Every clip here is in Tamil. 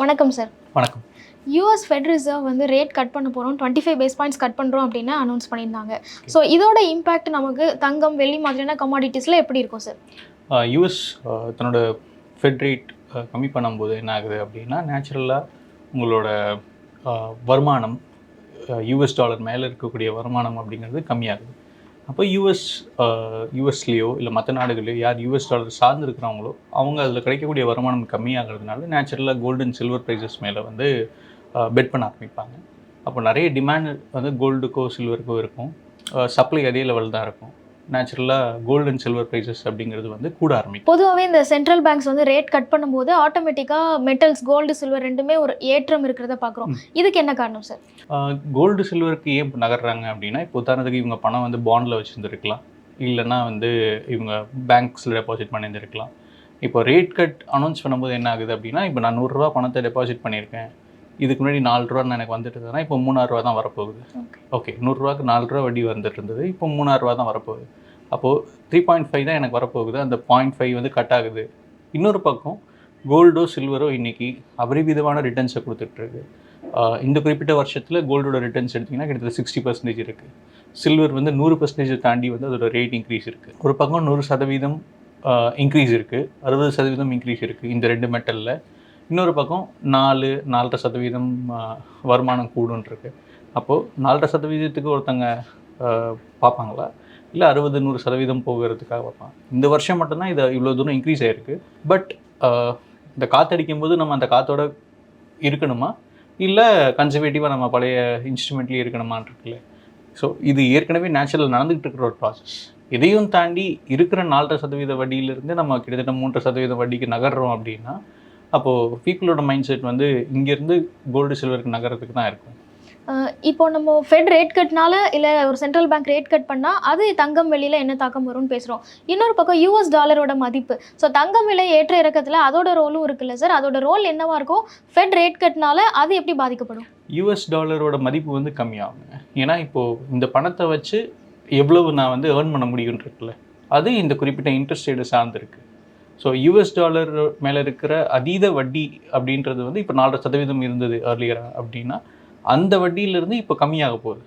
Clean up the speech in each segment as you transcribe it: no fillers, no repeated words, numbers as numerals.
வணக்கம் சார். வணக்கம். யூஎஸ் ஃபெட் ரிசர்வ் வந்து ரேட் கட் பண்ண போகிறோம், 25 பேஸ் பாயிண்ட்ஸ் கட் பண்ணுறோம் அப்படின்னு அனௌன்ஸ் பண்ணியிருந்தாங்க. ஸோ இதோட இம்பாக்ட் நமக்கு தங்கம், வெள்ளி மாதிரியான கமாடிட்டிஸில் எப்படி இருக்கும் சார்? யூஎஸ் தன்னோட ஃபெட் ரேட் கம்மி பண்ணும்போது என்ன ஆகுது அப்படின்னா, நேச்சுரலாக உங்களோட வருமானம் யூஎஸ் டாலர் மேலே இருக்கக்கூடிய வருமானம் அப்படிங்கிறது கம்மியாகுது. அப்போ யூஎஸ்லேயோ இல்லை மற்ற நாடுகளையோ யார் யூஎஸ் டாலர் சார்ந்து இருக்கிறாங்களோ அவங்க அதில் கிடைக்கக்கூடிய வருமானம் கம்மியாகிறதுனால நேச்சுரலாக கோல்டு அண்ட் சில்வர் ப்ரைஸஸ் மேலே வந்து பெட் பண்ண ஆரம்பிப்பாங்க. அப்போ நிறைய டிமாண்ட் வந்து கோல்டுக்கோ சில்வருக்கோ இருக்கும், சப்ளை அதே லெவல் தான் இருக்கும். நேச்சுரலாக கோல்டு அண்ட் சில்வர் ப்ரைஸஸ் அப்படிங்கிறது வந்து கூட ஆரம்பிக்கும். பொதுவாகவே இந்த சென்ட்ரல் பேங்க்ஸ் வந்து ரேட் கட் பண்ணும்போது ஆட்டோமேட்டிக்காக மெட்டல்ஸ் கோல்டு சில்வர் ரெண்டுமே ஒரு ஏற்றம் இருக்கிறத பார்க்குறோம். இதுக்கு என்ன காரணம் சார்? கோல்டு சில்வருக்கு ஏன் நகர்றாங்க அப்படின்னா, இப்போ உதாரணத்துக்கு இவங்க பணம் வந்து பாண்டில் வச்சுருந்துருக்கலாம், இல்லைன்னா வந்து இவங்க பேங்க்ஸில் டெபாசிட் பண்ணியிருந்துருக்கலாம். இப்போ ரேட் கட் அனௌன்ஸ் பண்ணும்போது என்ன ஆகுது அப்படின்னா, இப்போ நான் 100 ரூபா பணத்தை டெபாசிட் பண்ணியிருக்கேன், இதுக்கு முன்னாடி 4 ரூபான்னு எனக்கு வந்துட்டு இருந்ததுன்னா இப்போ 3,000 ரூபா தான் வரப்போகுது. ஓகே, 100 ரூபாய்க்கு 4 ரூபா வட்டி வந்துட்டு இருந்தது, இப்போ 3,000 ரூபா தான் வரப்போகுது. அப்போது 3.5 தான் எனக்கு வரப்போகுது, அந்த 0.5 வந்து கட் ஆகுது. இன்னொரு பக்கம் கோல்டோ சில்வரோ இன்றைக்கி அபரிவிதமான ரிட்டர்ன்ஸை கொடுத்துட்ருக்கு. இந்த குறிப்பிட்ட வருஷத்தில் கோல்டோட ரிட்டர்ன்ஸ் எடுத்திங்கன்னா கிட்டத்தட்ட 60% இருக்குது. சில்வர் வந்து 100% தாண்டி வந்து அதோட ரேட் இன்க்ரீஸ் இருக்குது. ஒரு பக்கம் 100% இன்க்ரீஸ் இருக்குது, 60% இன்க்ரீஸ் இருக்குது இந்த ரெண்டு மெட்டலில். இன்னொரு பக்கம் 4.5% வருமானம் கூடுன்ருக்கு. அப்போது 4.5% ஒருத்தங்க பார்ப்பாங்களா, இல்லை 60-100% போகிறதுக்காக பார்ப்பாங்க? இந்த வருஷம் மட்டும்தான் இதை இவ்வளோ தூரம் இன்க்ரீஸ் ஆகிருக்கு. பட் இந்த காற்றடிக்கும் போது நம்ம அந்த காற்றோட இருக்கணுமா, இல்லை கன்சர்வேட்டிவாக நம்ம பழைய இன்ஸ்ட்ருமெண்ட்லேயே இருக்கணுமான் இருக்குல்ல. ஸோ இது ஏற்கனவே நேச்சுரல் நடந்துகிட்டு இருக்கிற ஒரு ப்ராசஸ். இதையும் தாண்டி இருக்கிற 4.5% வட்டியிலிருந்து நம்ம கிட்டத்தட்ட 3% வட்டிக்கு நகர்றோம் அப்படின்னா, அப்போது பீப்புளோட மைண்ட் செட் வந்து இங்கேருந்து கோல்டு சில்வருக்கு நகரத்துக்கு தான் இருக்கும். இப்போ நம்ம ஃபெட் ரேட் கட்னால இல்லை ஒரு சென்ட்ரல் பேங்க் ரேட் கட் பண்ணால் அது தங்கம் வெள்ளியில் என்ன தாக்கம் வரும்னு பேசுகிறோம். இன்னொரு பக்கம் யூஎஸ் டாலரோட மதிப்பு, ஸோ தங்கம் விலை ஏற்ற இறக்கத்தில் அதோட ரோலும் இருக்குல்ல சார், அதோட ரோல் என்னவா இருக்கும்? ஃபெட் ரேட் கட்னால அது எப்படி பாதிக்கப்படும்? யூஎஸ் டாலரோட மதிப்பு வந்து கம்மியாகுங்க. ஏன்னா இப்போது இந்த பணத்தை வச்சு எவ்வளவு நான் வந்து ஏர்ன் பண்ண முடியும்னு இருக்குல்ல, அது இந்த குறிப்பிட்ட இன்ட்ரெஸ்ட் ரேட்டை சார்ந்திருக்கு. ஸோ யூஎஸ் டாலர் மேலே இருக்கிற அதீத வட்டி அப்படின்றது வந்து இப்போ 4% இருந்தது ஏர்லியராக அப்படின்னா, அந்த வட்டியிலேருந்து இப்போ கம்மியாக போகுது.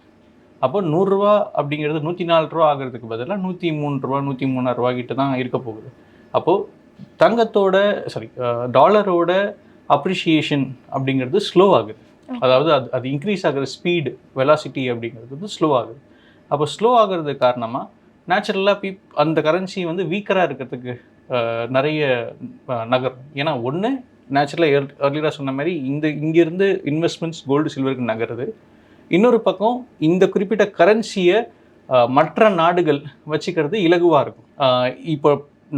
அப்போ 100 ரூபா அப்படிங்கிறது 104 ரூபா ஆகிறதுக்கு பதிலாக 103 ரூபா 103.5 ரூபா கிட்ட தான் இருக்க போகுது. அப்போது தங்கத்தோட டாலரோட அப்ரிஷியேஷன் அப்படிங்கிறது ஸ்லோ ஆகுது. அதாவது அது இன்க்ரீஸ் ஆகிற ஸ்பீடு, வெலாசிட்டி அப்படிங்கிறது வந்து ஸ்லோ ஆகுது. அப்போ ஸ்லோ ஆகிறது காரணமாக நேச்சுரலாக அந்த கரன்சி வந்து வீக்கராக இருக்கிறதுக்கு நிறைய நகரும். ஏன்னா ஒன்று நேச்சுரலாக ஏர்லியராக சொன்ன மாதிரி இங்கேருந்து இன்வெஸ்ட்மெண்ட்ஸ் கோல்டு சில்வருக்கு நகருது. இன்னொரு பக்கம் இந்த குறிப்பிட்ட கரன்சியை மற்ற நாடுகள் வச்சுக்கிறது இலகுவாக இருக்கும். இப்போ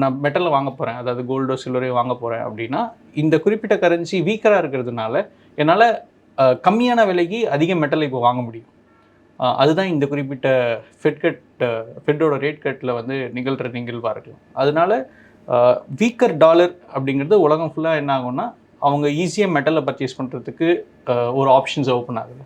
நான் மெட்டலை வாங்க போகிறேன், அதாவது கோல்டோ சில்வரையோ வாங்க போகிறேன் அப்படின்னா, இந்த குறிப்பிட்ட கரன்சி வீக்கராக இருக்கிறதுனால என்னால் கம்மியான விலைக்கு அதிக மெட்டலை இப்போ வாங்க முடியும். அதுதான் இந்த குறிப்பிட்ட ஃபெட்டோட ரேட் கட்டில் வந்து நிகழ்கிற நிகழ்வாக இருக்கலாம். அதனால வீக்கர் டாலர் அப்படிங்கிறது உலகம் ஃபுல்லாக என்ன ஆகும்னா, அவங்க ஈஸியாக மெட்டலை பர்ச்சேஸ் பண்ணுறதுக்கு ஒரு ஆப்ஷன்ஸ் ஓப்பன் ஆகுது.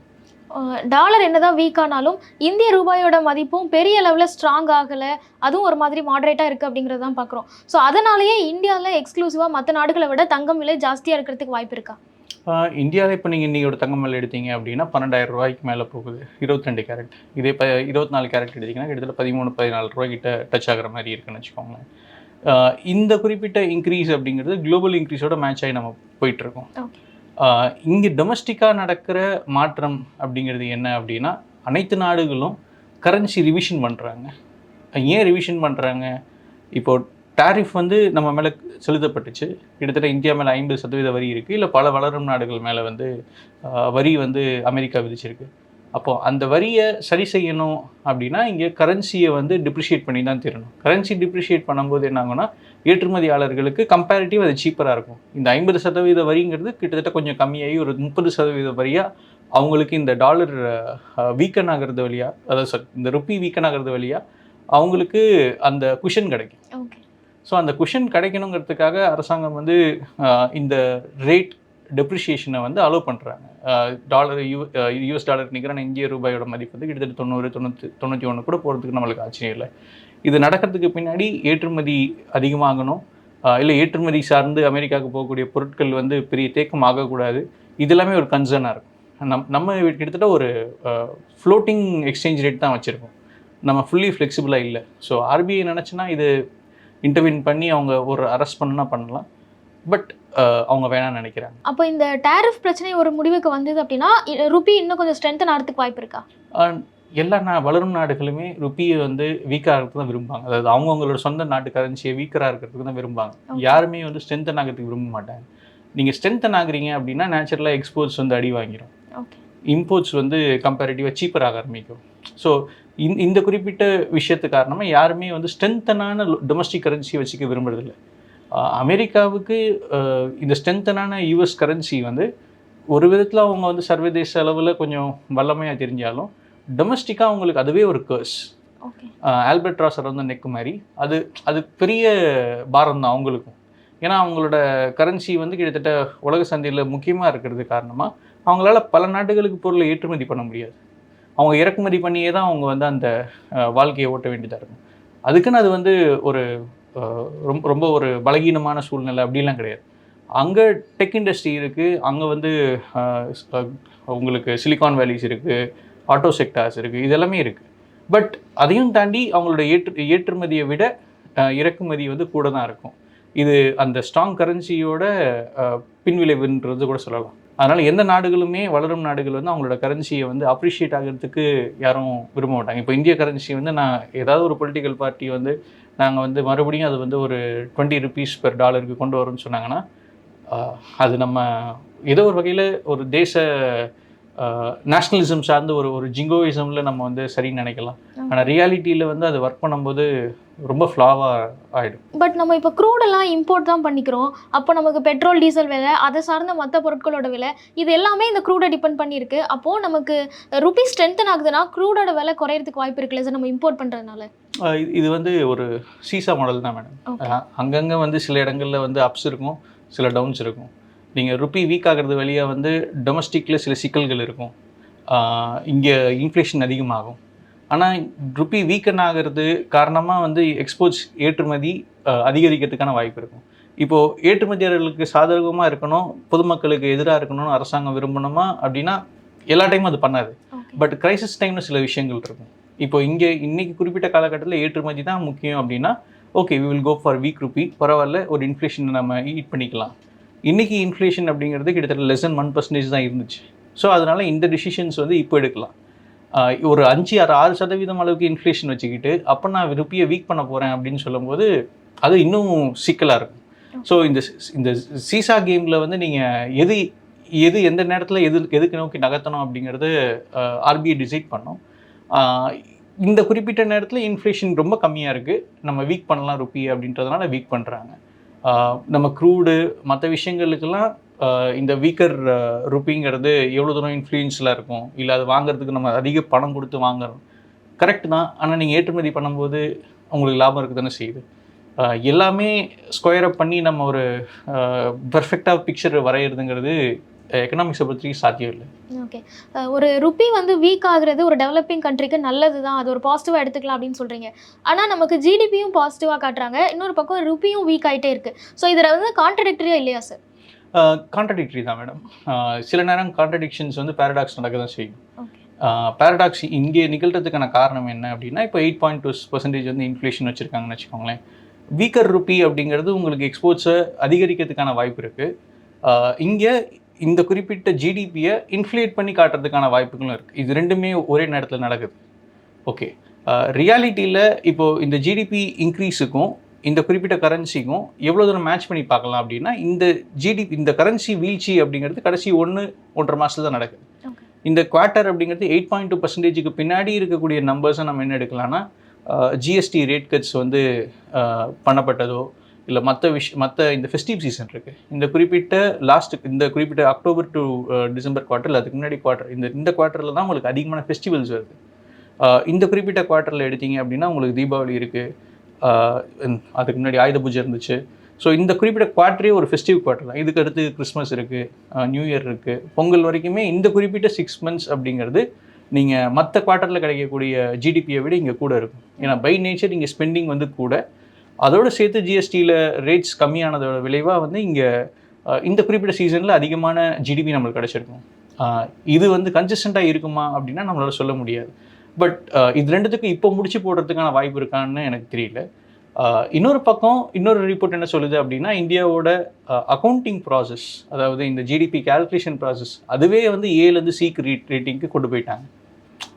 டாலர் என்னதான் வீக் ஆனாலும் இந்திய ரூபாயோட மதிப்பும் பெரிய லெவலில் ஸ்ட்ராங் ஆகலை, அதுவும் ஒரு மாதிரி மாடரேட்டாக இருக்குது அப்படிங்கிறது தான் பார்க்குறோம். ஸோ அதனாலேயே இந்தியாவில் எக்ஸ்க்ளூசிவாக மற்ற நாடுகளை விட தங்கம் விலை ஜாஸ்தியாக இருக்கிறதுக்கு வாய்ப்பு இருக்கா? இந்தியாவில் இப்போ நீங்கள் இன்றைக்கி ஒரு தங்கம் மேலே எடுத்தீங்க அப்படின்னா 12,000 ரூபாய்க்கு மேலே போகுது 22 கேரட். இதே 24 கேரட் எடுத்திங்கன்னா கிட்டத்தட்ட 13-14 ரூபாய்க்கிட்ட டச் ஆகிற மாதிரி இருக்குன்னு வச்சுக்கோங்களேன். இந்த குறிப்பிட்ட இன்க்ரீஸ் அப்படிங்கிறது குளோபல் இன்க்ரீஸோட மேட்ச் ஆகி நம்ம போயிட்டுருக்கோம். இங்கே டொமஸ்டிக்காக நடக்கிற மாற்றம் அப்படிங்கிறது என்ன அப்படின்னா, அனைத்து நாடுகளும் கரன்சி ரிவிஷன் பண்ணுறாங்க. ஏன் ரிவிஷன் பண்ணுறாங்க? இப்போது டேரிஃப் வந்து நம்ம மேலே செலுத்தப்பட்டுச்சு. கிட்டத்தட்ட இந்தியா மேலே 50% வரி இருக்குது, இல்லை பல வளரும் நாடுகள் மேலே வந்து வரி வந்து அமெரிக்கா விதிச்சிருக்கு. அப்போது அந்த வரியை சரி செய்யணும் அப்படின்னா இங்கே கரன்சியை வந்து டிப்ரிஷியேட் பண்ணி தான் தரணும். கரன்சி டிப்ரிஷியேட் பண்ணும்போது என்ன ஆகும்னா, ஏற்றுமதியாளர்களுக்கு கம்பேரிட்டிவ் அது சீப்பராக இருக்கும். இந்த 50% வரிங்கிறது கிட்டத்தட்ட கொஞ்சம் கம்மியாகி ஒரு 30% வரியாக அவங்களுக்கு இந்த டாலர் வீக்கன் ஆகிறது வழியாக, அதாவது இந்த ருப்பி வீக்கன் ஆகிறது வழியாக அவங்களுக்கு அந்த குஷன் கிடைக்கும். ஸோ அந்த குஷன் கிடைக்கணுங்கிறதுக்காக அரசாங்கம் வந்து இந்த ரேட் டெப்ரிஷியேஷனை வந்து அலோவ் பண்ணுறாங்க. டாலர் யூஎஸ் டாலர் நிற்கிற இந்திய ரூபாயோட மதிப்பு வந்து கிட்டத்தட்ட 90-91 கூட போகிறதுக்கு நம்மளுக்கு ஆச்சரியம் இல்லை. இது நடக்கிறதுக்கு பின்னாடி ஏற்றுமதி அதிகமாகணும், இல்லை ஏற்றுமதி சார்ந்து அமெரிக்காவுக்கு போகக்கூடிய பொருட்கள் வந்து பெரிய தேக்கம் ஆகக்கூடாது. இது எல்லாமே ஒரு கன்சர்னாக இருக்கும். நம்ம கிட்டத்தட்ட ஒரு ஃப்ளோட்டிங் எக்ஸ்சேஞ்ச் ரேட் தான் வச்சுருக்கோம். நம்ம ஃபுல்லி ஃப்ளெக்சிபிளாக இல்லை. ஸோ ஆர்பிஐ நினச்சுன்னா இது இன்டர்வின் பண்ணி அவங்க ஒரு அரெஸ்ட் பண்ணலாம். பட் அவங்க வேணாம்னு நினைக்கிறாங்க. அப்போ இந்த டேரிஃப் பிரச்சனை ஒரு முடிவுக்கு வந்தது அப்படின்னா ருபி இன்னும் கொஞ்சம் ஸ்ட்ரென்தன் ஆகிறதுக்கு வாய்ப்பு இருக்கா? எல்லா வளரும் நாடுகளுமே ருப்பியை வந்து வீக்காக இருக்கிறது தான் விரும்புவாங்க. அதாவது அவங்களோட சொந்த நாட்டு கரன்சியை வீக்கராக இருக்கிறதுக்கு தான் விரும்புவாங்க. யாருமே வந்து ஸ்ட்ரென்தன் ஆகிறதுக்கு விரும்ப மாட்டாங்க. நீங்கள் ஸ்ட்ரென்தன் ஆகுறீங்க அப்படின்னா நேச்சுரலாக எக்ஸ்போர்ட்ஸ் வந்து அடி வாங்கிடும், இம்போர்ட்ஸ் வந்து கம்பேரிட்டிவாக சீப்பராக ஆரம்பிக்கும். ஸோ இந்த குறிப்பிட்ட விஷயத்து காரணமாக யாருமே வந்து ஸ்ட்ரென்தனான டொமஸ்டிக் கரன்சியை வச்சுக்க விரும்புறதில்லை. அமெரிக்காவுக்கு இந்த ஸ்ட்ரென்தனான யூஎஸ் கரன்சி வந்து ஒரு விதத்தில் அவங்க வந்து சர்வதேச அளவில் கொஞ்சம் வல்லமையாக தெரிஞ்சாலும் டொமஸ்டிக்காக அவங்களுக்கு அதுவே ஒரு கர்ஸ். ஆல்பர்ட் ராசர் வந்து நெக்கு மாதிரி அது பெரிய பாரம் தான் அவங்களுக்கும். ஏன்னா அவங்களோட கரன்சி வந்து கிட்டத்தட்ட உலக சந்தையில் முக்கியமாக இருக்கிறது காரணமாக அவங்களால பல நாடுகளுக்கு பொருளை ஏற்றுமதி பண்ண முடியாது. அவங்க இறக்குமதி பண்ணியே தான் அவங்க வந்து அந்த வாழ்க்கையை ஓட்ட வேண்டியதாக இருக்கும். அதுக்குன்னு அது வந்து ஒரு ரொம்ப ஒரு பலகீனமான சூழ்நிலை அப்படிலாம் கிடையாது. அங்கே டெக் இண்டஸ்ட்ரி இருக்குது, அங்கே வந்து உங்களுக்கு சிலிகான் வேலிஸ் இருக்குது, ஆட்டோ செக்டார்ஸ் இருக்குது, இதெல்லாமே இருக்குது. பட் அதையும் தாண்டி அவங்களோட ஏற்றுமதியை விட இறக்குமதி வந்து கூட தான் இருக்கும். இது அந்த ஸ்ட்ராங் கரன்சியோட பின்விளைவுன்றது கூட சொல்லலாம். அதனால் எந்த நாடுகளுமே வளரும் நாடுகள் வந்து அவங்களோட கரன்சியை வந்து அப்ரிஷியேட் ஆகிறதுக்கு யாரும் விரும்ப மாட்டாங்க. இப்போ இந்திய கரன்சி வந்து நான் ஏதாவது ஒரு பொலிட்டிக்கல் பார்ட்டி வந்து நாங்கள் வந்து மறுபடியும் அது வந்து ஒரு 20 rupees per dollar கொண்டு வரோம்னு சொன்னாங்கன்னா அது நம்ம ஏதோ ஒரு வகையில் ஒரு தேச நேஷ்னலிசம் சார்ந்து ஒரு ஜிங்கோயிசமில் நம்ம வந்து சரின்னு நினைக்கலாம். ஆனால் ரியாலிட்டியில் வந்து அது ஒர்க் பண்ணும்போது ரொம்ப ஃப்ளாவாக ஆகிடும். பட் நம்ம இப்போ க்ரூடெல்லாம் இம்போர்ட் தான் பண்ணிக்கிறோம். அப்போ நமக்கு பெட்ரோல் டீசல் விலை, அதை சார்ந்த மற்ற பொருட்களோட விலை, இது எல்லாமே இந்த க்ரூடை டிபெண்ட் பண்ணியிருக்கு. அப்போது நமக்கு ருபி ஸ்ட்ரென்தன் ஆகுதுன்னா க்ரூடோட விலை குறையிறதுக்கு வாய்ப்பு இருக்குல்ல சார் நம்ம இம்போர்ட் பண்ணுறதுனால? இது வந்து ஒரு சீசா மாடல் தான் மேடம். அங்கங்கே வந்து சில இடங்களில் வந்து அப்ஸ் இருக்கும், சில டவுன்ஸ் இருக்கும். நீங்கள் ருப்பி வீக் ஆகிறது வழியாக வந்து டொமஸ்டிக்கில் சில சிக்கல்கள் இருக்கும், இங்கே இன்ஃப்ளேஷன் அதிகமாகும். ஆனால் ருப்பி வீக்கன் ஆகிறது காரணமாக வந்து எக்ஸ்போர்ட்ஸ் ஏற்றுமதி அதிகரிக்கிறதுக்கான வாய்ப்பு இருக்கும். இப்போது ஏற்றுமதியாளர்களுக்கு சாதகமாக இருக்கணும், பொதுமக்களுக்கு எதிராக இருக்கணும்னு அரசாங்கம் விரும்பணுமா அப்படின்னா எல்லா டைமும் அது பண்ணாது. பட் கிரைசிஸ் டைம்னு சில விஷயங்கள் இருக்கும். இப்போ இன்னைக்கு குறிப்பிட்ட காலகட்டத்தில் ஏற்றுமதி தான் முக்கியம் அப்படின்னா okay we will go for weak rupee, பரவாயில்ல, ஒரு இன்ஃப்ளேஷன் நம்ம ஈட் பண்ணிக்கலாம். இன்றைக்கி இன்ஃப்ளேஷன் அப்படிங்கிறது கிட்டத்தட்ட லெஸ் தென் 1% தான் இருந்துச்சு. ஸோ அதனால் இந்த டிசிஷன்ஸ் வந்து இப்போ எடுக்கலாம். ஒரு 5-6% அளவுக்கு இன்ஃப்ளேஷன் வச்சுக்கிட்டு அப்போ நான் ருப்பியை வீக் பண்ண போகிறேன் அப்படின்னு சொல்லும்போது அது இன்னும் சிக்கலாக இருக்கும். ஸோ இந்த சீசா கேமில் வந்து நீங்கள் எது எந்த நேரத்தில் எதுக்கு நோக்கி நகர்த்தணும் அப்படிங்கிறது ஆர்பிஐ டிசைட் பண்ணோம். இந்த குறிப்பிட்ட நேரத்தில் இன்ஃப்ளேஷன் ரொம்ப கம்மியாக இருக்குது, நம்ம வீக் பண்ணலாம் ருப்பி அப்படின்றதுனால வீக் பண்ணுறாங்க. நம்ம க்ரூடு மற்ற விஷயங்களுக்கெல்லாம் இந்த வீக்கர் ருப்பிங்கிறது எவ்வளோ தூரம் இன்ஃப்ளூயன்ஸில் இருக்கும், இல்லை அது வாங்குறதுக்கு நம்ம அதிக பணம் கொடுத்து வாங்குறோம், கரெக்டு தான். ஆனால் நீங்கள் ஏற்றுமதி பண்ணும்போது உங்களுக்கு லாபம் இருக்குது தானே செய்யுது. எல்லாமே ஸ்கொயர் அப் பண்ணி நம்ம ஒரு பெர்ஃபெக்டாக பிக்சர் வரைகிறதுங்கிறது எக்கனாமிக்ஸை பற்றி சாத்தியம் இல்லை. ஓகே, ஒரு ருப்பி வந்து வீக் ஆகுறது ஒரு டெவலப்பிங் கண்ட்ரிக்கு நல்லது தான், அது ஒரு பாசிட்டிவாக எடுத்துக்கலாம் அப்படின்னு சொல்கிறீங்க. ஆனால் நமக்கு ஜிடிபியும் பாசிட்டிவாக காட்டுறாங்க, இன்னொரு பக்கம் ருப்பியும் வீக் ஆகிட்டே இருக்குது. ஸோ இதில் வந்து கான்ட்ரடிக்டரியாக இல்லையா சார்? கான்ட்ரடிக்டரி தான் மேடம். சில நேரம் கான்ட்ரடிக்ஷன்ஸ் வந்து பேரடாக்ஸ் நடக்க தான் செய்யும். பேரடாக்ஸ் இங்கே நிகழ்கிறதுக்கான காரணம் என்ன அப்படின்னா, இப்போ 8.2% வந்து இன்ஃப்ளேஷன் வச்சுருக்காங்கன்னு வச்சுக்கோங்களேன். வீக்கர் ருப்பி அப்படிங்கிறது உங்களுக்கு எக்ஸ்போர்ட்ஸை அதிகரிக்கிறதுக்கான வாய்ப்பு இருக்குது. இங்கே இந்த குறிப்பிட்ட ஜிடிபியை இன்ஃப்ளேட் பண்ணி காட்டுறதுக்கான வாய்ப்புகளும் இருக்குது. இது ரெண்டுமே ஒரே நேரத்தில் நடக்குது. ஓகே, ரியாலிட்டியில் இப்போது இந்த ஜிடிபி இன்க்ரீஸுக்கும் இந்த குறிப்பிட்ட கரன்சிக்கும் எவ்வளோ தூரம் மேட்ச் பண்ணி பார்க்கலாம் அப்படின்னா, இந்த கரன்சி வீழ்ச்சி அப்படிங்கிறது கடைசி 1-1.5 மாதத்தில் தான் நடக்குது. இந்த குவார்ட்டர் அப்படிங்கிறது 8.2% பின்னாடி இருக்கக்கூடிய நம்பர்ஸை நம்ம என்ன எடுக்கலாம்னா, ஜிஎஸ்டி ரேட் கட்ஸ் வந்து பண்ணப்பட்டதோ இல்லை மற்ற இந்த ஃபெஸ்டிவ் சீசன் இருக்குது, இந்த குறிப்பிட்ட அக்டோபர் டு டிசம்பர் குவார்ட்டர், அதுக்கு முன்னாடி குவார்ட்டர், இந்த குவார்ட்டரில் தான் உங்களுக்கு அதிகமான ஃபெஸ்டிவல்ஸ் வருது. இந்த குறிப்பிட்ட குவார்ட்டரில் எடுத்தீங்க அப்படின்னா உங்களுக்கு தீபாவளி இருக்குது, அதுக்கு முன்னாடி ஆயுத பூஜை இருந்துச்சு. ஸோ இந்த குறிப்பிட்ட குவார்ட்டரே ஒரு ஃபெஸ்டிவ் குவார்ட்டர் தான். இதுக்கு அடுத்து கிறிஸ்மஸ் இருக்குது, நியூ இயர் இருக்குது, பொங்கல் வரைக்குமே இந்த குறிப்பிட்ட 6 months அப்படிங்கிறது நீங்கள் மற்ற குவார்ட்டரில் கிடைக்கக்கூடிய ஜிடிபியை விட இங்கே கூட இருக்கும். ஏன்னா பை நேச்சர் இங்கே ஸ்பெண்டிங் வந்து கூட, அதோடு சேர்த்து ஜிஎஸ்டியில் ரேட்ஸ் கம்மியானதோட விளைவாக வந்து இங்கே இந்த குறிப்பிட்ட சீசனில் அதிகமான ஜிடிபி நம்மளுக்கு கிடச்சிருக்கும். இது வந்து கன்சிஸ்டண்ட்டாக இருக்குமா அப்படின்னா நம்மளால் சொல்ல முடியாது. பட் இது ரெண்டுத்துக்கும் இப்போ முடிச்சு போடுறதுக்கான வாய்ப்பு இருக்கான்னு எனக்கு தெரியல. இன்னொரு பக்கம் இன்னொரு ரிப்போர்ட் என்ன சொல்லுது அப்படின்னா, இந்தியாவோட அக்கௌண்டிங் ப்ராசஸ், அதாவது இந்த ஜிடிபி கேல்குலேஷன் ப்ராசஸ், அதுவே வந்து ஏலேருந்து சிக்கு ரேட்டிங்க்கு கொண்டு போயிட்டாங்க.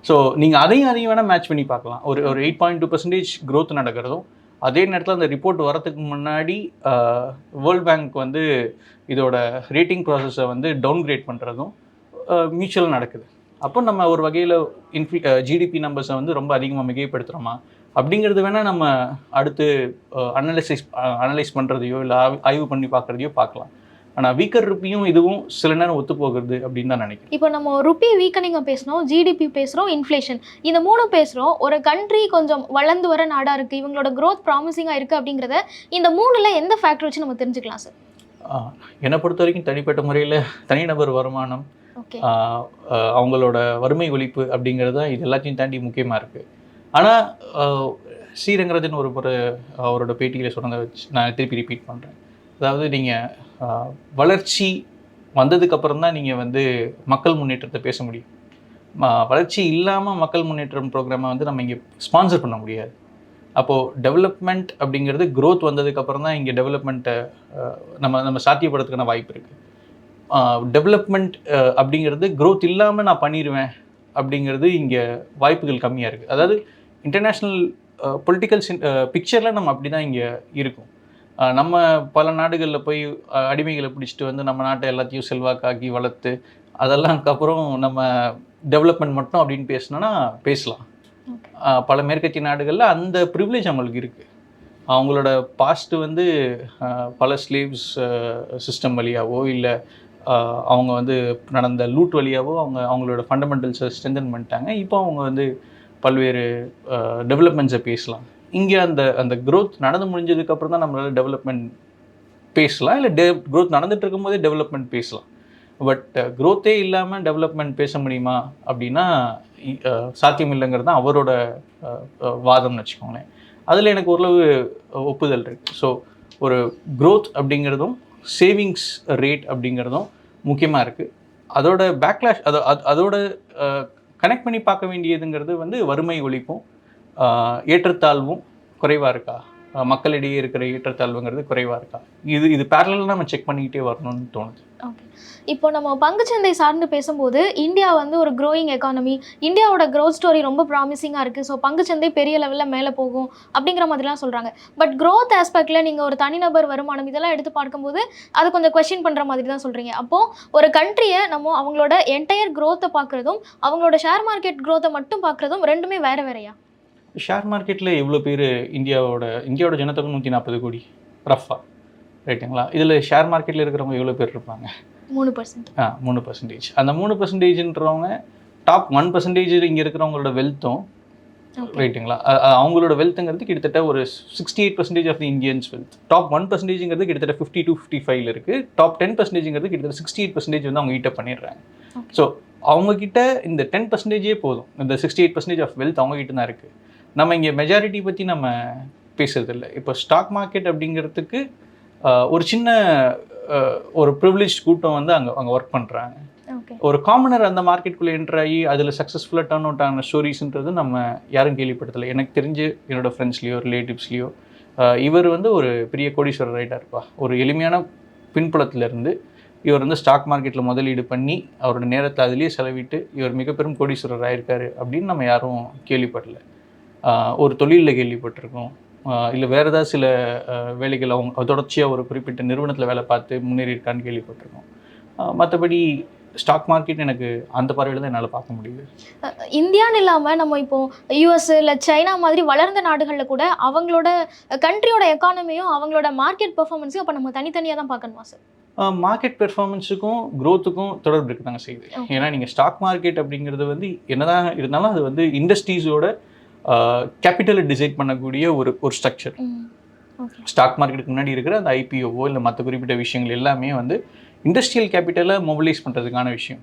ஸோ நீங்கள் அதையும் வேணால் மேட்ச் பண்ணி பார்க்கலாம். ஒரு 8.2% growth நடக்கிறதும், அதே நேரத்தில் அந்த ரிப்போர்ட் வரத்துக்கு முன்னாடி வேர்ல்ட் பேங்க் வந்து இதோட ரேட்டிங் ப்ராசஸை வந்து டவுன்கிரேட் பண்ணுறதும் மியூச்சுவல் நடக்குது. அப்போ நம்ம ஒரு வகையில் ஜிடிபி நம்பர்ஸை வந்து ரொம்ப அதிகமாக மிகைப்படுத்துகிறோமா அப்படிங்கிறது வேணால் நம்ம அடுத்து அனலைஸ் பண்ணுறதையோ இல்லை ஆய்வு பண்ணி பார்க்குறதையோ பார்க்கலாம். ஆனால் வீக்கர் ருப்பியும் இதுவும் சில நேரம் ஒத்து போகிறது அப்படின்னு தான் நினைக்கிறேன். இப்போ நம்ம ருப்பி வீக்கனிங்கை பேசுகிறோம், ஜிடிபி பேசுகிறோம், இன்ஃப்ளேஷன், இந்த மூணும் பேசுகிறோம். ஒரு கண்ட்ரி கொஞ்சம் வளர்ந்து வர நாடாக இருக்குது, இவங்களோட க்ரோத் ப்ராமிசிங்காக இருக்குது அப்படிங்கிறத இந்த மூணில் எந்த ஃபேக்டர் வச்சு நம்ம தெரிஞ்சுக்கலாம் சார்? என்னை பொறுத்த வரைக்கும் தனிப்பட்ட முறையில் தனிநபர் வருமானம், அவங்களோட வறுமை ஒழிப்பு அப்படிங்கிறது தான் இது எல்லாத்தையும் தாண்டி முக்கியமாக இருக்குது. ஆனால் ஸ்ரீரங்கராஜன் அவரோட பேட்டியில் சொன்னதை வச்சு நான் திருப்பி ரிப்பீட் பண்ணுறேன். அதாவது நீங்கள் வளர்ச்சி வந்ததுக்கப்புறம் தான் நீங்கள் வந்து மக்கள் முன்னேற்றத்தை பேச முடியும். வளர்ச்சி இல்லாமல் மக்கள் முன்னேற்றம் ப்ரோக்ராமை வந்து நம்ம இங்கே ஸ்பான்சர் பண்ண முடியாது. அப்போது டெவலப்மெண்ட் அப்படிங்கிறது க்ரோத் வந்ததுக்கப்புறம் தான் இங்கே டெவலப்மெண்ட்டை நம்ம சாத்தியப்படுறதுக்கான வாய்ப்பு இருக்குது. டெவலப்மெண்ட் அப்படிங்கிறது க்ரோத் இல்லாமல் நான் பண்ணிடுவேன் அப்படிங்கிறது இங்கே வாய்ப்புகள் கம்மியாக இருக்குது. அதாவது இன்டர்நேஷ்னல் பொலிட்டிக்கல் பிக்சரில் நம்ம அப்படி தான் இங்கே இருக்கும். நம்ம பல நாடுகளில் போய் அடிமைகளை பிடிச்சிட்டு வந்து நம்ம நாட்டை எல்லாத்தையும் செல்வாக்காக்கி வளர்த்து அதெல்லாம் அப்புறம் நம்ம டெவலப்மெண்ட் மட்டும் அப்படின்னு பேசினோன்னா பேசலாம். பல மேற்கத்திய நாடுகளில் அந்த ப்ரிவிலேஜ் நம்மளுக்கு இருக்குது. அவங்களோட பாஸ்ட்டு வந்து பல ஸ்லேவ்ஸ் சிஸ்டம் வழியாவோ இல்லை அவங்க வந்து நடந்த லூட் வழியாவோ அவங்களோட ஃபண்டமெண்டல்ஸை ஸ்ட்ரென்தன் பண்ணிட்டாங்க. இப்போ அவங்க வந்து பல்வேறு டெவலப்மெண்ட்ஸை பேசலாம். இங்கே அந்த க்ரோத் நடந்து முடிஞ்சதுக்கப்புறம் தான் நம்மளால் டெவலப்மெண்ட் பேசலாம், இல்லை க்ரோத் நடந்துட்டு இருக்கும்போதே டெவலப்மெண்ட் பேசலாம். பட் க்ரோத்தே இல்லாமல் டெவலப்மெண்ட் பேச முடியுமா அப்படின்னா சாத்தியம் இல்லைங்கிறது தான் அவரோட வாதம்னு வச்சுக்கோங்களேன். அதில் எனக்கு ஓரளவு ஒப்புதல் இருக்குது. ஸோ ஒரு க்ரோத் அப்படிங்கிறதும் சேவிங்ஸ் ரேட் அப்படிங்கிறதும் முக்கியமாக இருக்குது. அதோட பேக்லாஷ் அதோட கனெக்ட் பண்ணி பார்க்க வேண்டியதுங்கிறது வந்து வறுமை ஒழிப்பும் ஏற்றத்தாழ்வும் குறைவாக இருக்கா, மக்களிடையே இருக்கிற ஏற்றத்தாழ்வுங்கிறது குறைவாக இருக்கா, இது பேரலாக நம்ம செக் பண்ணிக்கிட்டே வரணும்னு தோணுது. ஓகே, இப்போ நம்ம பங்குச்சந்தை சார்ந்து பேசும்போது இந்தியா வந்து ஒரு க்ரோயிங் எக்கானமி, இந்தியாவோட க்ரோத் ஸ்டோரி ரொம்ப ப்ராமிசிங்காக இருக்குது, ஸோ பங்குச்சந்தை பெரிய லெவலில் மேலே போகும் அப்படிங்கிற மாதிரிலாம் சொல்கிறாங்க. பட் க்ரோத் ஆஸ்பெக்டில் நீங்கள் ஒரு தனிநபர் வருமானம் இதெல்லாம் எடுத்து பார்க்கும்போது அது கொஞ்சம் கொஸ்டின் பண்ணுற மாதிரி தான் சொல்கிறீங்க. அப்போது ஒரு கண்ட்ரியை நம்ம அவங்களோட என்டையர் க்ரோத்தை பார்க்குறதும் அவங்களோட ஷேர் மார்க்கெட் க்ரோத்தை மட்டும் பார்க்குறதும் ரெண்டுமே வேறு வேறையா? ஷேர் மார்க்கெட்டில் எவ்வளோ பேர் இந்தியாவோட ஜனத்தொகை 140 கோடி ரஃபா, ரைட்டுங்களா? இதில் ஷேர் மார்க்கெட்டில் இருக்கிறவங்க எவ்வளோ பேர் இருப்பாங்க? 3%. 3%. அந்த 3%ன்றவங்க டாப் 1% இங்கே இருக்கிறவங்களோட வெல்த்தும், ரைட்டுங்களா? அவங்களோட வெல்த்துங்கிறது கிட்டத்தட்ட ஒரு 68% of the Indians wealth. Top 1%ங்கிறது கிட்டத்தட்ட 50 to 55 இருக்குது. டாப் 10%ங்கிறது கிட்டத்தட்ட 68% வந்து அவங்க கிட்ட பண்ணிடுறாங்க. ஸோ அவங்கக்கிட்ட இந்த 10%ஏ போதும். இந்த 68% ஆஃப் வெல்த் அவங்ககிட்ட தான் இருக்குது. நம்ம இங்கே மெஜாரிட்டி பற்றி நம்ம பேசுறதில்லை. இப்போ ஸ்டாக் மார்க்கெட் அப்படிங்கிறதுக்கு ஒரு சின்ன ஒரு ப்ரிவிலேஜ் கூட்டம் வந்து அங்கே ஒர்க் பண்ணுறாங்க. ஒரு காமனர் அந்த மார்க்கெட்டுக்குள்ளே என்ட்ரு ஆகி அதில் சக்ஸஸ்ஃபுல்லாக டர்ன் அவுட் ஆன ஸ்டோரிஸ்ன்றது நம்ம யாரும் கேள்விப்பட்டதில்லை. எனக்கு தெரிஞ்சு என்னோடய ஃப்ரெண்ட்ஸ்லேயோ ரிலேட்டிவ்ஸ்லேயோ இவர் வந்து ஒரு பெரிய கோடீஸ்வரர் ரைட்டாக இருப்பா. ஒரு எளிமையான பின்புலத்திலேருந்து இவர் வந்து ஸ்டாக் மார்க்கெட்டில் முதலீடு பண்ணி அவரோட நேரத்தை அதிலேயே செலவிட்டு இவர் மிக பெரும் கோடீஸ்வரர் ஆயிருக்காரு அப்படின்னு நம்ம யாரும் கேள்விப்படல. ஒரு தொழிலில் கேள்விப்பட்டிருக்கோம், இல்லை வேறு ஏதாவது சில வேலைகள் அவங்க தொடர்ச்சியாக ஒரு குறிப்பிட்ட நிறுவனத்தில் வேலை பார்த்து முன்னேறி இருக்கான்னு கேள்விப்பட்டிருக்கோம். மற்றபடி ஸ்டாக் மார்க்கெட் எனக்கு அந்த பார்வையில் தான் என்னால் பார்க்க முடியுது. இந்தியான்னு இல்லாமல் நம்ம இப்போது யூஎஸ் இல்லை சைனா மாதிரி வளர்ந்த நாடுகளில் கூட அவங்களோட கண்ட்ரியோட எக்கானமியும் அவங்களோட மார்க்கெட் பெர்ஃபார்மன்ஸையும் அப்போ நம்ம தனித்தனியாக தான் பார்க்கணுமா சார்? மார்க்கெட் பெர்ஃபார்மன்ஸுக்கும் க்ரோத்துக்கும் தொடர்பு இருக்குது தாங்க செய்யுது. ஏன்னா நீங்கள் ஸ்டாக் மார்க்கெட் அப்படிங்கிறது வந்து என்னதான் இருந்தாலும் அது வந்து இண்டஸ்ட்ரீஸோட கேபிட்டலை டிசைட் பண்ணக்கூடிய ஒரு ஸ்ட்ரக்சர். ஸ்டாக் மார்க்கெட்டுக்கு முன்னாடி இருக்கிற அந்த ஐபிஓவோ இல்லை மற்ற குறிப்பிட்ட விஷயங்கள் எல்லாமே வந்து இண்டஸ்ட்ரியல் கேபிட்டலை மொபிலைஸ் பண்ணுறதுக்கான விஷயம்.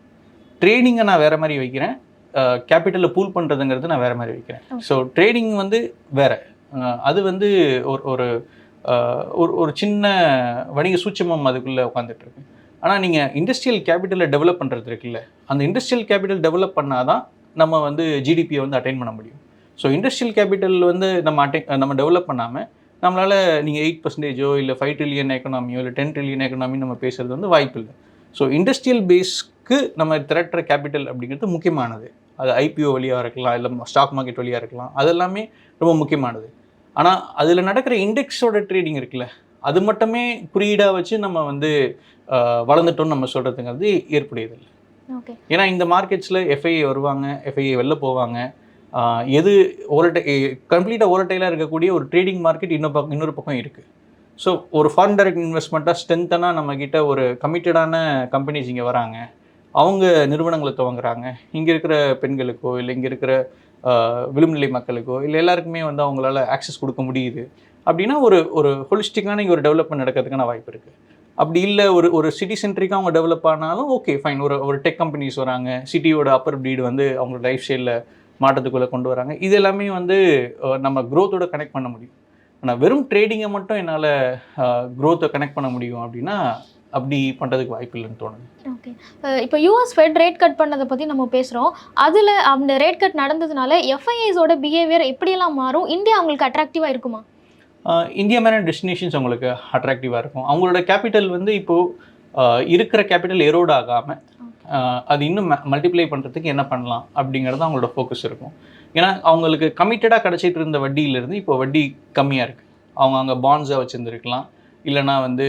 ட்ரேடிங்கை நான் வேறு மாதிரி வைக்கிறேன், கேபிட்டலை பூல் பண்ணுறதுங்கிறது நான் வேறு மாதிரி வைக்கிறேன். ஸோ ட்ரேடிங் வந்து வேறு, அது வந்து ஒரு ஒரு ஒரு ஒரு சின்ன வணிக சூட்சமம் அதுக்குள்ளே உட்காந்துட்ருக்கு. ஆனால் நீங்கள் இண்டஸ்ட்ரியல் கேபிட்டலை டெவலப் பண்ணுறது இருக்குல்ல, அந்த இண்டஸ்ட்ரியல் கேபிட்டல் டெவலப் பண்ணால் தான் நம்ம வந்து ஜிடிபியை வந்து அட்டைன் பண்ண முடியும். ஸோ இண்டஸ்ட்ரியல் கேபிட்டல் வந்து நம்ம டெவலப் பண்ணாமல் நம்மளால் நீங்கள் 8%ஓ இல்லை 5 ட்ரில்லியன் எக்கனாமியோ இல்லை 10 ட்ரில்லியன் எக்கனாமி நம்ம பேசுகிறது வந்து வாய்ப்பு இல்லை. ஸோ இண்டஸ்ட்ரியல் பேஸ்க்கு நம்ம திரட்டுற கேபிட்டல் அப்படிங்கிறது முக்கியமானது. அது ஐபிஓ வழியாக இருக்கலாம், இல்லை ஸ்டாக் மார்க்கெட் வழியாக இருக்கலாம், அதெல்லாமே ரொம்ப முக்கியமானது. ஆனால் அதில் நடக்கிற இண்டெக்ஸோட ட்ரேடிங் இருக்குல்ல, அது மட்டுமே குறியீடாக வச்சு நம்ம வந்து வளர்ந்துட்டோம்னு நம்ம சொல்கிறதுங்கிறது ஏற்புடையதில்லை. ஓகே. ஏன்னா இந்த மார்க்கெட்ஸில் எஃப்ஐஏ வருவாங்க, எஃப்ஐஏ வெளில போவாங்க. எது கம்ப்ளீட்டாக ஓரட்டைலாக இருக்கக்கூடிய ஒரு ட்ரேடிங் மார்க்கெட் இன்னொரு பக்கம் இருக்குது. ஸோ ஒரு ஃபாரின் டைரக்ட் இன்வெஸ்ட்மெண்ட்டாக ஸ்ட்ரென்த்தனாக நம்மக்கிட்ட ஒரு கமிட்டடான கம்பெனிஸ் இங்கே வராங்க, அவங்க நிறுவனங்களை துவங்குறாங்க. இங்கே இருக்கிற பெண்களுக்கோ இல்லை இங்கே இருக்கிற விளிம்புநிலை மக்களுக்கோ இல்லை எல்லாருக்குமே வந்து அவங்களால ஆக்சஸ் கொடுக்க முடியுது அப்படின்னா ஒரு ஒரு ஹோலிஸ்டிக்கான இங்கே ஒரு டெவலப்மெண்ட் நடக்கிறதுக்கான வாய்ப்பு இருக்குது. அப்படி இல்லை ஒரு சிட்டி சென்ட்ரிக்காக அவங்க டெவலப் ஆனாலும் ஓகே ஃபைன். ஒரு டெக் கம்பெனிஸ் வராங்க, சிட்டியோட அப்பர் ப்ரீடு வந்து அவங்களோட லைஃப் ஸ்டைலில் மாற்றத்துக்குள்ளே கொண்டு வராங்க. இது எல்லாமே வந்து நம்ம க்ரோத்தோட கனெக்ட் பண்ண முடியும். ஆனால் வெறும் ட்ரேடிங்கை மட்டும் என்னால் க்ரோத்தை கனெக்ட் பண்ண முடியும் அப்படின்னா அப்படி பண்ணுறதுக்கு வாய்ப்பு இல்லைன்னு தோணுது. ஓகே. இப்போ யூஎஸ் ஃபெட் ரேட் கட் பண்ணதை பற்றி நம்ம பேசுகிறோம். அதில் அந்த ரேட் கட் நடந்ததுனால எஃப்ஐஐஸோட பிஹேவியர் எப்படியெல்லாம் மாறும்? இந்தியா அவங்களுக்கு அட்ராக்டிவாக இருக்குமா? இந்தியா மேலே டெஸ்டினேஷன்ஸ் அவங்களுக்கு அட்ராக்டிவாக இருக்கும். அவங்களோட கேபிட்டல் வந்து இப்போது இருக்கிற கேபிட்டல் எரோட் ஆகாமல் அது இன்னும் மல்டிப்ளை பண்ணுறதுக்கு என்ன பண்ணலாம் அப்படிங்கிறது அவங்களோட ஃபோக்கஸ் இருக்கும். ஏன்னா அவங்களுக்கு கமிட்டடாக கிடச்சிட்டு இருந்த வட்டியிலேருந்து இப்போ வட்டி கம்மியாக இருக்குது. அவங்க அங்கே பாண்ட்ஸாக வச்சுருந்துருக்கலாம், இல்லைனா வந்து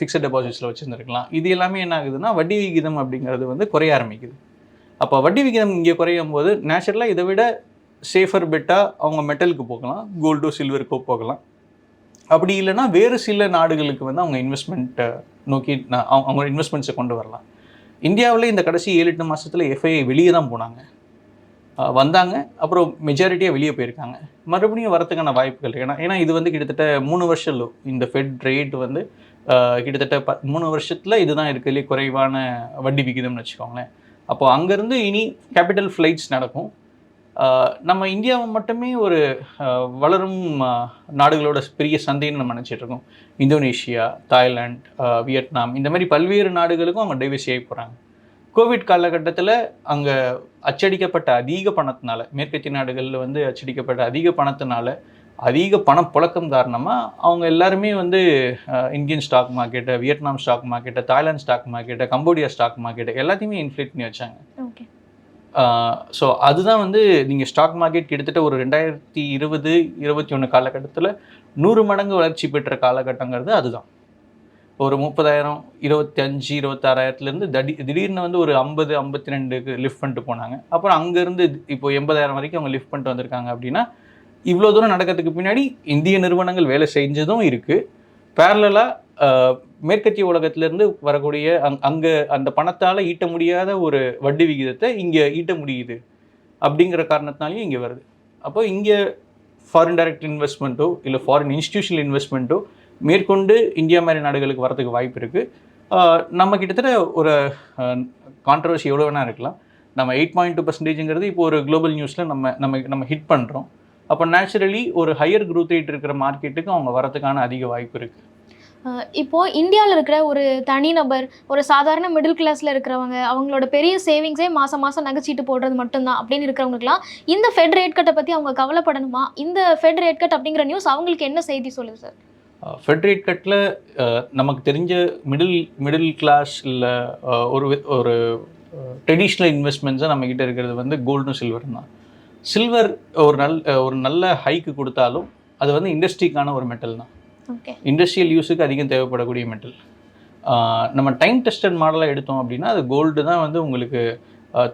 ஃபிக்ஸட் டெபாசிட்ஸில் வச்சுருந்துருக்கலாம். இது எல்லாமே என்ன ஆகுதுன்னா வட்டி விகிதம் அப்படிங்கிறது வந்து குறைய ஆரம்பிக்குது. அப்போ வட்டி விகிதம் இங்கே குறையும் போது நேச்சுரலாக இதை விட சேஃபர் பெட்டாக அவங்க மெட்டலுக்கு போகலாம், கோல்டோ சில்வருக்கோ போகலாம். அப்படி இல்லைனா வேறு சில நாடுகளுக்கு வந்து அவங்க இன்வெஸ்ட்மெண்ட்டை நோக்கி அவங்க இன்வெஸ்ட்மெண்ட்ஸை கொண்டு வரலாம். இந்தியாவில் இந்த கடைசி 7-8 மாதத்தில் எஃப்ஐஐ வெளியே தான் போனாங்க, வந்தாங்க, அப்புறம் மெஜாரிட்டியாக வெளியே போயிருக்காங்க. மறுபடியும் வரத்துக்கான வாய்ப்புகள் ஏன்னா இது வந்து கிட்டத்தட்ட 3 வருஷம் இந்த ஃபெட் ரேட் வந்து கிட்டத்தட்ட 3 வருஷத்தில் இதுதான் இருக்கிறதுலே குறைவான வட்டி விகிதம்னு வச்சுக்கோங்களேன். அப்போது அங்கேருந்து இனி கேபிட்டல் ஃப்ளைட்ஸ் நடக்கும். நம்ம இந்தியாவை மட்டுமே ஒரு வளரும் நாடுகளோட பெரிய சந்தைன்னு நம்ம நினச்சிட்ருக்கோம். இந்தோனேஷியா, தாய்லாந்து, வியட்நாம், இந்த மாதிரி பல்வேறு நாடுகளுக்கும் அவங்க டைவர்ஸ் ஆகி போகிறாங்க. கோவிட் காலகட்டத்தில் அங்கே அச்சடிக்கப்பட்ட அதிக பணத்தினால, மேற்கத்திய நாடுகளில் வந்து அச்சடிக்கப்பட்ட அதிக பணத்தினால, அதிக பணப்புழக்கம் காரணமாக அவங்க எல்லாருமே வந்து இந்தியன் ஸ்டாக் மார்க்கெட்டை, வியட்நாம் ஸ்டாக் மார்க்கெட்டை, தாய்லாந்து ஸ்டாக் மார்க்கெட்டை, கம்போடியா ஸ்டாக் மார்க்கெட்டை எல்லாத்தையுமே இன்ஃப்ளேட் பண்ணி வச்சாங்க. ஓகே. ஸோ அதுதான் வந்து நீங்கள் ஸ்டாக் மார்க்கெட் கிட்டத்தட்ட ஒரு 2020-21 காலகட்டத்தில் 100 மடங்கு வளர்ச்சி பெற்ற காலகட்டங்கிறது அதுதான். ஒரு 30,000, 25, 26,000லேருந்து திடீர்னு வந்து ஒரு 50-52க்கு லிஃப்ட் பண்ணிட்டு போனாங்க. அப்புறம் அங்கேருந்து இப்போ 80,000 வரைக்கும் அவங்க லிஃப்ட் பண்ணிட்டு வந்திருக்காங்க. அப்படின்னா இவ்வளோ தூரம் நடக்கிறதுக்கு பின்னாடி இந்திய நிறுவனங்கள் வேலை செஞ்சதும் இருக்குது. பேரலாக மேற்கத்திய உலகத்திலேருந்து வரக்கூடிய அங்கே அந்த பணத்தால் ஈட்ட முடியாத ஒரு வட்டி விகிதத்தை இங்கே ஈட்ட முடியுது அப்படிங்கிற காரணத்தினாலையும் இங்கே வருது. அப்போ இங்கே ஃபாரின் டைரக்ட் இன்வெஸ்ட்மெண்ட்டோ இல்லை ஃபாரின் இன்ஸ்டிடியூஷனல் இன்வெஸ்ட்மெண்ட்டோ மேற்கொண்டு இந்தியா மாதிரி நாடுகளுக்கு வரதுக்கு வாய்ப்பு இருக்குது. நம்ம கிட்டத்தட்ட ஒரு கான்ட்ரவர்சி எவ்வளோ வேணால் இருக்கலாம். நம்ம 8.2%ங்கிறது இப்போ ஒரு குளோபல் நியூஸில் நம்ம ஹிட் பண்ணுறோம். அப்போ நேச்சுரலி ஒரு ஹையர் க்ரோத் ரேட் இருக்கிற மார்க்கெட்டுக்கு அவங்க வரதுக்கான அதிக வாய்ப்பு இருக்குது. இப்போது இந்தியாவில் இருக்கிற ஒரு தனிநபர், ஒரு சாதாரண மிடில் கிளாஸில் இருக்கிறவங்க, அவங்களோட பெரிய சேவிங்ஸே மாதம் மாதம் நகைச்சீட்டு போடுறது மட்டும்தான் அப்படின்னு இருக்கிறவங்களுக்குலாம் இந்த ஃபெட் ரேட் கட்டை பற்றி அவங்க கவலைப்படணுமா? இந்த ஃபெட் ரேட் கட் அப்படிங்கிற நியூஸ் அவங்களுக்கு என்ன செய்தி சொல்லுது சார்? ஃபெட் ரேட் கட்டில் நமக்கு தெரிஞ்ச மிடில் கிளாஸ் இல்லை ஒரு ட்ரெடிஷ்னல் இன்வெஸ்ட்மெண்ட்ஸாக நம்மக்கிட்ட இருக்கிறது வந்து கோல்டும் சில்வரும் தான். சில்வர் ஒரு நல்ல ஹைக்கு கொடுத்தாலும் அது வந்து இண்டஸ்ட்ரிக்கான ஒரு மெட்டல் தான். இண்டஸ்ட்ரியல் யூஸுக்கு அதிகம் தேவைப்படக்கூடிய மெட்டல். நம்ம டைம் டெஸ்டட் மாடலாக எடுத்தோம் அப்படின்னா அது கோல்டு தான் வந்து உங்களுக்கு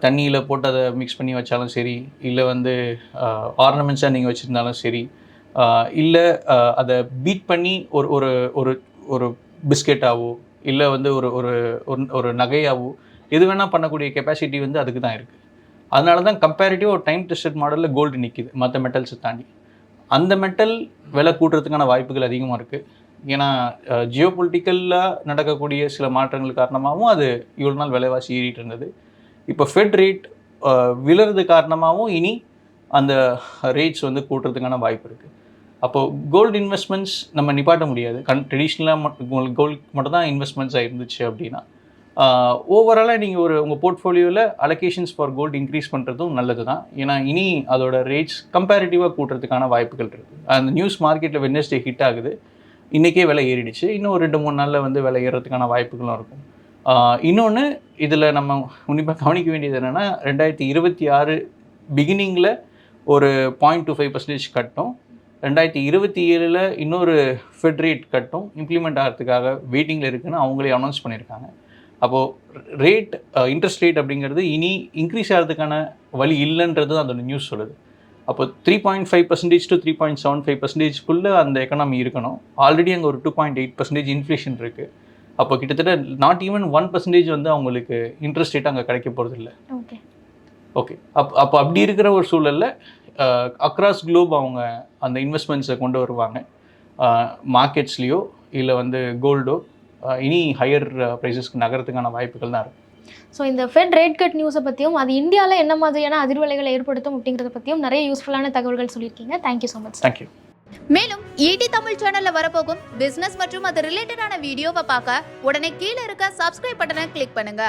தண்ணியில் போட்டு அதை மிக்ஸ் பண்ணி வச்சாலும் சரி, இல்லை வந்து ஆர்னமெண்ட்ஸாக நீங்கள் வச்சுருந்தாலும் சரி, இல்லை அதை பீட் பண்ணி ஒரு ஒரு ஒரு ஒரு பிஸ்கெட்டாவோ இல்லை வந்து ஒரு ஒரு ஒரு நகையாவோ எது வேணால் பண்ணக்கூடிய கெப்பாசிட்டி வந்து அதுக்கு தான் இருக்குது. அதனால தான் கம்பேரிட்டிவ் ஒரு டைம் டெஸ்டட் மாடலில் கோல்டு நிற்கிது மற்ற மெட்டல்ஸை தாண்டி. அந்த மெட்டல் விலை கூட்டுறதுக்கான வாய்ப்புகள் அதிகமாக இருக்குது. ஏன்னா ஜியோ பொலிட்டிக்கலாக நடக்கக்கூடிய சில மாற்றங்கள் காரணமாகவும் அது இவ்வளோ நாள் விலைவாசி ஏறிட்டு இருந்தது. இப்போ ஃபெட் ரேட் விழுறது காரணமாகவும் இனி அந்த ரேட்ஸ் வந்து கூட்டுறதுக்கான வாய்ப்பு இருக்குது. அப்போது கோல்டு இன்வெஸ்ட்மெண்ட்ஸ் நம்ம நிப்பாட்ட முடியாது. ட்ரெடிஷ்னலாக கோல்டு மட்டும் தான் இன்வெஸ்ட்மெண்ட்ஸாக இருந்துச்சு அப்படின்னா ஓவராலாக நீங்கள் உங்கள் போர்ட்ஃபோலியோவில் அலோகேஷன்ஸ் ஃபார் கோல்டு இன்க்ரீஸ் பண்ணுறதும் நல்லது தான். ஏன்னா இனி அதோட ரேட்ஸ் கம்பேரிட்டிவாக கூட்டுறதுக்கான வாய்ப்புகள் இருக்குது. அந்த நியூஸ் மார்க்கெட்டில் வெட்னஸ்டே ஹிட் ஆகுது, இன்றைக்கே விலை ஏறிடுச்சு, இன்னும் ஒரு 2-3 நாளில் வந்து விலை ஏறுறதுக்கான வாய்ப்புகளும் இருக்கும். இன்னொன்று இதில் நம்ம உன்னிப்பாக கவனிக்க வேண்டியது என்னென்னா 2026 பிகினிங்கில் ஒரு 0.25% கட்டும், 2027 இன்னொரு ஃபெட் ரேட் கட்டும் இம்ப்ளிமெண்ட் ஆகிறதுக்காக வெயிட்டிங்கில் இருக்குதுன்னு அவங்களே அனௌன்ஸ் பண்ணியிருக்காங்க. அப்போது இன்ட்ரெஸ்ட் ரேட் அப்படிங்கிறது இனி இன்க்ரீஸ் ஆகிறதுக்கான வழி இல்லைன்றது அதோட நியூஸ் சொல்லுது. அப்போ 3.5% to 3.75%க்குள்ளே அந்த எக்கனாமி இருக்கணும். ஆல்ரெடி அங்கே ஒரு 2.8% இன்ஃப்ளேஷன் இருக்குது. அப்போ கிட்டத்தட்ட நாட் ஈவன் 1% வந்து அவங்களுக்கு இன்ட்ரெஸ்ட் ரேட் அங்கே கிடைக்க போகிறது இல்லை. ஓகே அப்போ அப்படி இருக்கிற ஒரு சூழலில் அக்ராஸ் குளோப் அவங்க அந்த இன்வெஸ்ட்மெண்ட்ஸை கொண்டு வருவாங்க. மார்க்கெட்ஸ்லேயோ இல்லை வந்து கோல்டோ இனி ஹையர் ப்ரைஸஸ்க்கு நகரத்துக்கான வாய்ப்புகள் தான் இருக்குது. ஸோ இந்த ஃபெட் ரேட் கட் நியூஸை பற்றியும் அது இந்தியாவில் என்ன மாதிரியான அதிர்வலைகளை ஏற்படுத்தும் அப்படிங்கிறத பற்றியும் நிறைய யூஸ்ஃபுல்லான தகவல்கள் சொல்லியிருக்கீங்க. Thank you so much. தேங்க்யூ. மேலும் ஈடி தமிழ் சேனல்ல வரப்போகும் பிசினஸ் மற்றும் அது ரிலேட்டடான வீடியோவை பார்க்க உடனே கீழே இருக்க சப்ஸ்கிரைப் பட்டனை கிளிக் பண்ணுங்க.